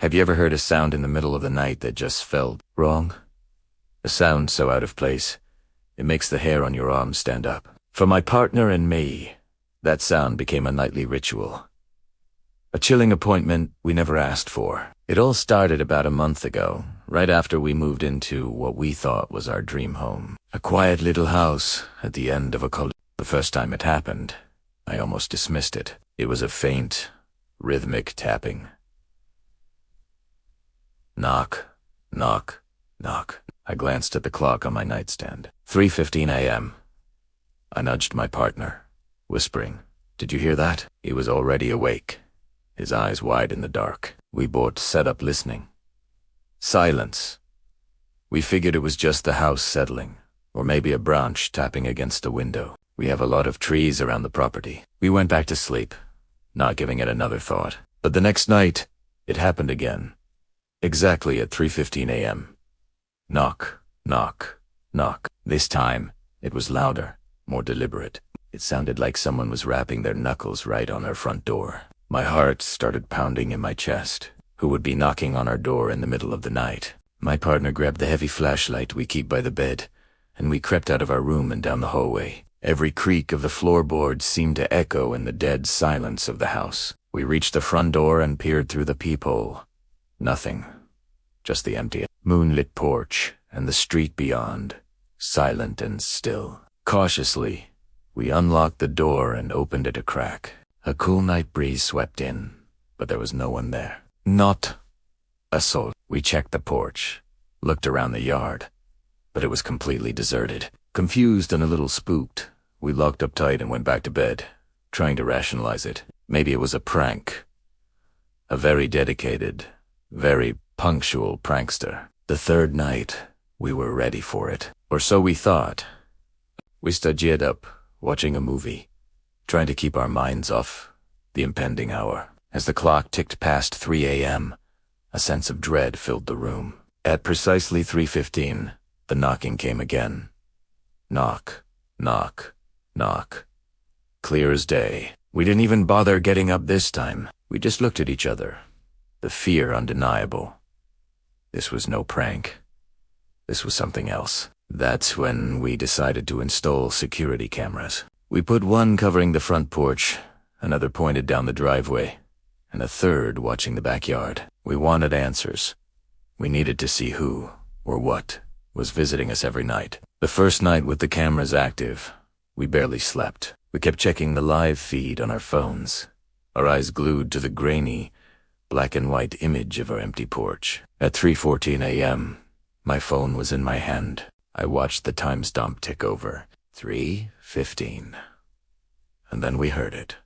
Have you ever heard a sound in the middle of the night that just felt wrong? A sound so out of place, it makes the hair on your arms stand up. For my partner and me, that sound became a nightly ritual. A chilling appointment we never asked for. It all started about a month ago, right after we moved into what we thought was our dream home. A quiet little house at the end of a corridor. The first time it happened, I almost dismissed it. It was a faint, rhythmic tapping. Knock, knock, knock. I glanced at the clock on my nightstand. 3:15 a.m. I nudged my partner, whispering, "Did you hear that?" He was already awake, his eyes wide in the dark. We both sat up listening. Silence. We figured it was just the house settling, or maybe a branch tapping against a window. We have a lot of trees around the property. We went back to sleep, not giving it another thought. But the next night, it happened again. Exactly at 3:15 a.m. Knock, knock, knock. This time, it was louder, more deliberate. It sounded like someone was rapping their knuckles right on our front door. My heart started pounding in my chest. Who would be knocking on our door in the middle of the night? My partner grabbed the heavy flashlight we keep by the bed, and we crept out of our room and down the hallway. Every creak of the floorboards seemed to echo in the dead silence of the house. We reached the front door and peered through the peephole. Nothing. Just the empty, moonlit porch and the street beyond, silent and still. Cautiously, we unlocked the door and opened it a crack. A cool night breeze swept in, but there was no one there. Not a soul. We checked the porch, looked around the yard, but it was completely deserted. Confused and a little spooked, we locked up tight and went back to bed, trying to rationalize it. Maybe it was a prank. A very dedicated, very punctual prankster. The third night, we were ready for it. Or so we thought. We stood up, watching a movie, trying to keep our minds off the impending hour. As the clock ticked past 3 a.m., a sense of dread filled the room. At precisely 3:15, the knocking came again. Knock, knock, knock. Clear as day. We didn't even bother getting up this time. We just looked at each other. The fear undeniable. This was no prank. This was something else. That's when we decided to install security cameras. We put one covering the front porch, another pointed down the driveway, and a third watching the backyard. We wanted answers. We needed to see who, or what, was visiting us every night. The first night with the cameras active, we barely slept. We kept checking the live feed on our phones, our eyes glued to the grainy, black and white image of our empty porch. At 3:14 a.m., my phone was in my hand. I watched the timestamp tick over. 3:15. And then we heard it.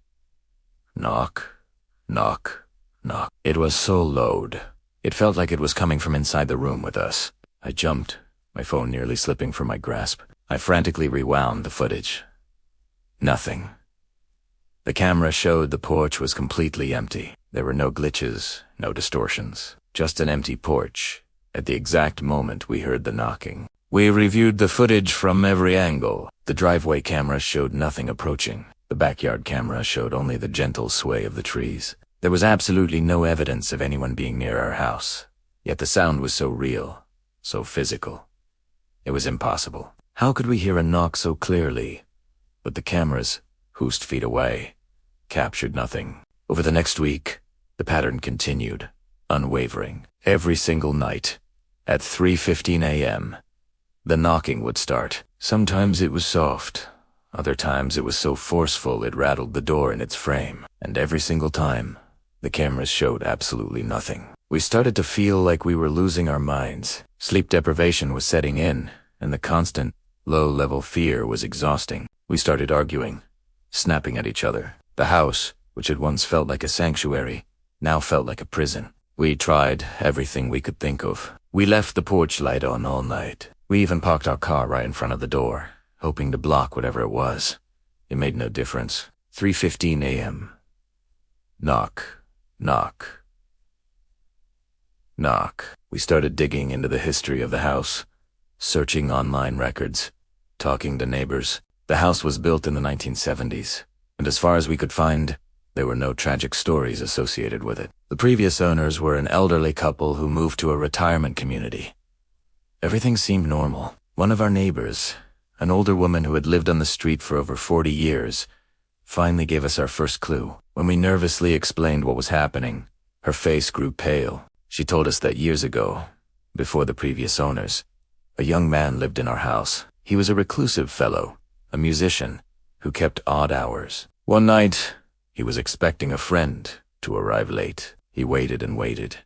Knock, knock, knock. It was so loud. It felt like it was coming from inside the room with us. I jumped, my phone nearly slipping from my grasp. I frantically rewound the footage. Nothing. The camera showed the porch was completely empty. There were no glitches, no distortions. Just an empty porch, at the exact moment we heard the knocking. We reviewed the footage from every angle. The driveway camera showed nothing approaching. The backyard camera showed only the gentle sway of the trees. There was absolutely no evidence of anyone being near our house. Yet the sound was so real, so physical. It was impossible. How could we hear a knock so clearly? But the cameras, whoosed feet away, captured nothing. Over the next week, the pattern continued, unwavering. Every single night, at 3:15 a.m., the knocking would start. Sometimes it was soft. Other times it was so forceful it rattled the door in its frame. And every single time, the cameras showed absolutely nothing. We started to feel like we were losing our minds. Sleep deprivation was setting in, and the constant, low-level fear was exhausting. We started arguing, snapping at each other. The house, which had once felt like a sanctuary, now felt like a prison. We tried everything we could think of. We left the porch light on all night. We even parked our car right in front of the door, hoping to block whatever it was. It made no difference. 3:15 a.m. Knock, knock, knock. We started digging into the history of the house, searching online records, talking to neighbors. The house was built in the 1970s, and as far as we could find, There were no tragic stories associated with it. The previous owners were an elderly couple who moved to a retirement community. Everything seemed normal. One of our neighbors, an older woman who had lived on the street for over 40 years, finally gave us our first clue. When we nervously explained what was happening, her face grew pale. She told us that years ago, before the previous owners, a young man lived in our house. He was a reclusive fellow, a musician, who kept odd hours. One night, he was expecting a friend to arrive late. He waited and waited,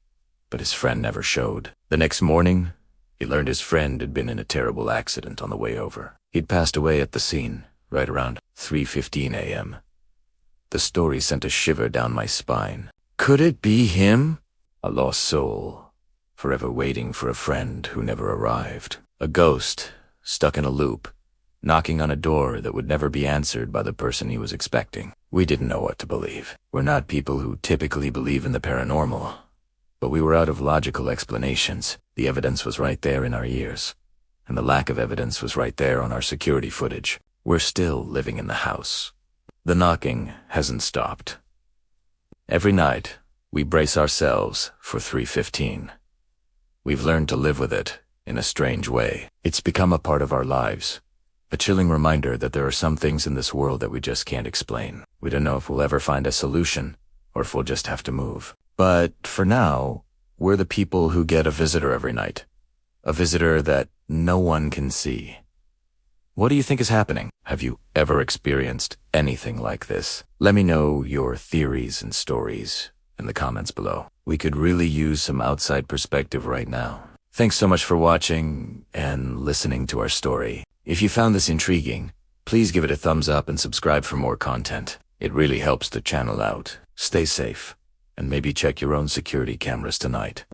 but his friend never showed. The next morning, he learned his friend had been in a terrible accident on the way over. He'd passed away at the scene, right around 3:15 a.m. The story sent a shiver down my spine. Could it be him? A lost soul, forever waiting for a friend who never arrived. A ghost, stuck in a loop, knocking on a door that would never be answered by the person he was expecting. We didn't know what to believe. We're not people who typically believe in the paranormal, but we were out of logical explanations. The evidence was right there in our ears, and the lack of evidence was right there on our security footage. We're still living in the house. The knocking hasn't stopped. Every night, we brace ourselves for 3:15. We've learned to live with it in a strange way. It's become a part of our lives. A chilling reminder that there are some things in this world that we just can't explain. We don't know if we'll ever find a solution, or if we'll just have to move. But for now, we're the people who get a visitor every night. A visitor that no one can see. What do you think is happening? Have you ever experienced anything like this? Let me know your theories and stories in the comments below. We could really use some outside perspective right now. Thanks so much for watching and listening to our story. If you found this intriguing, please give it a thumbs up and subscribe for more content. It really helps the channel out. Stay safe, and maybe check your own security cameras tonight.